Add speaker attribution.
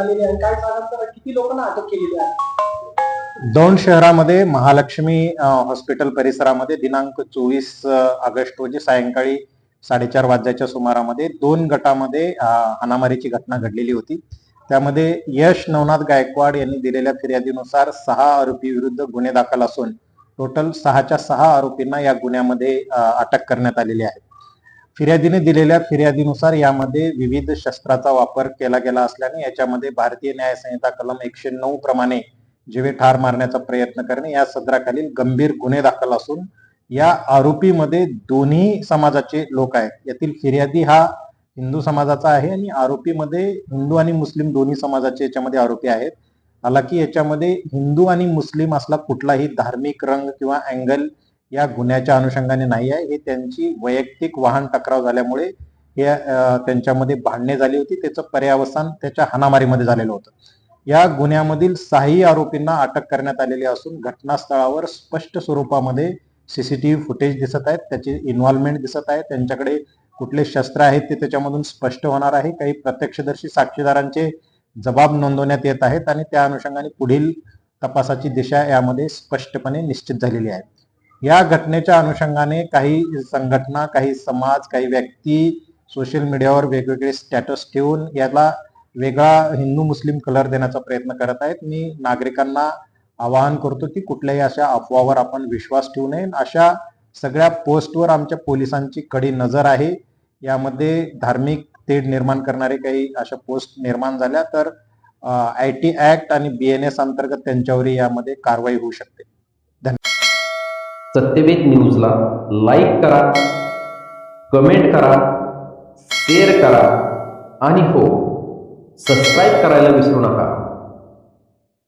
Speaker 1: झालेली आहे, काय सांगाल तर किती लोकांना अटक केलेली आहे?
Speaker 2: दौंड शहरामध्ये महालक्ष्मी हॉस्पिटल परिसरामध्ये दिनांक 24 ऑगस्ट रोजी सायंकाळी 4:30 वाजल्याच्या सुमारामध्ये 2 गटामध्ये हाणामारीची घटना घडलेली होती. त्यामध्ये यश नवनाथ गायकवाड यांनी दिलेल्या फिर्यादीनुसार 6 आरोपी विरुद्ध गुन्हे दाखल असून टोटल 6च्या 6 आरोपींना या गुन्ह्यामध्ये अटक करण्यात आलेली आहे. फिर्यादीने दिलेल्या फिर्यादीनुसार यामध्ये विविध शस्त्राचा वापर केला गेला असल्याने याच्यामध्ये भारतीय न्याय संहिता कलम 109 प्रमाणे जीवे ठार मारण्याचा प्रयत्न करणे या सदराखालील गंभीर गुन्हे दाखल असून या आरोपीमध्ये दोन्ही समाजाचे लोक आहेत. यातील फिर्यादी हा हिंदू समाजाचा आहे आणि आरोपीमध्ये हिंदू आणि मुस्लिम दोन्ही समाजाचे याच्यामध्ये आरोपी आहेत. हालाकी याच्यामध्ये हिंदू आणि मुस्लिम असला कुठलाही धार्मिक रंग किंवा अँगल या गुन्ह्याच्या अनुषंगाने नाही आहे. हे त्यांची वैयक्तिक वाहन टकराव झाल्यामुळे हे त्यांच्यामध्ये भांडणे झाली होती. त्याचं पर्यावसान त्याच्या हाणामारीमध्ये झालेलं होतं. या गुन्ह्यामधील 6 आरोपींना अटक करण्यात आलेली असून घटनास्थळावर स्पष्ट स्वरूपामध्ये सीसीटीव्ही फुटेज दिसत आहेत, त्याची इन्व्हॉल्वमेंट दिसत आहे, त्यांच्याकडे कुठले शस्त्र आहेत ते त्याच्यामधून स्पष्ट होणार आहे. काही प्रत्यक्षदर्शी साक्षीदारांचे जबाब नोंदवण्यात येत आहेत आणि त्या अनुषंगाने पुढील तपासाची दिशा यामध्ये स्पष्टपणे निश्चित झालेली आहे. या घटनेच्या अनुषंगाने काही संघटना, काही समाज, काही व्यक्ती सोशल मीडियावर वेगवेगळे स्टॅटस ठेवून याला वेगळा हिंदू मुस्लिम कलर देण्याचा प्रयत्न करत आहेत. मी नागरिकांना आवाहन करतो की कुठल्याही अशा अफवावर आपण विश्वास ठेवू नये. अशा सगळ्या पोस्टवर आमच्या पोलिसांची कडी नजर आहे. यामध्ये धार्मिक तेढ निर्माण करणारे काही अशा पोस्ट निर्माण झाल्या तर IT ऍक्ट आणि BNS अंतर्गत त्यांच्यावर यामध्ये कारवाई होऊ शकते.
Speaker 3: सत्यवेद न्यूजला लाईक करा, कमेंट करा, शेअर करा आणि हो, सबस्क्राईब करायला विसरू नका.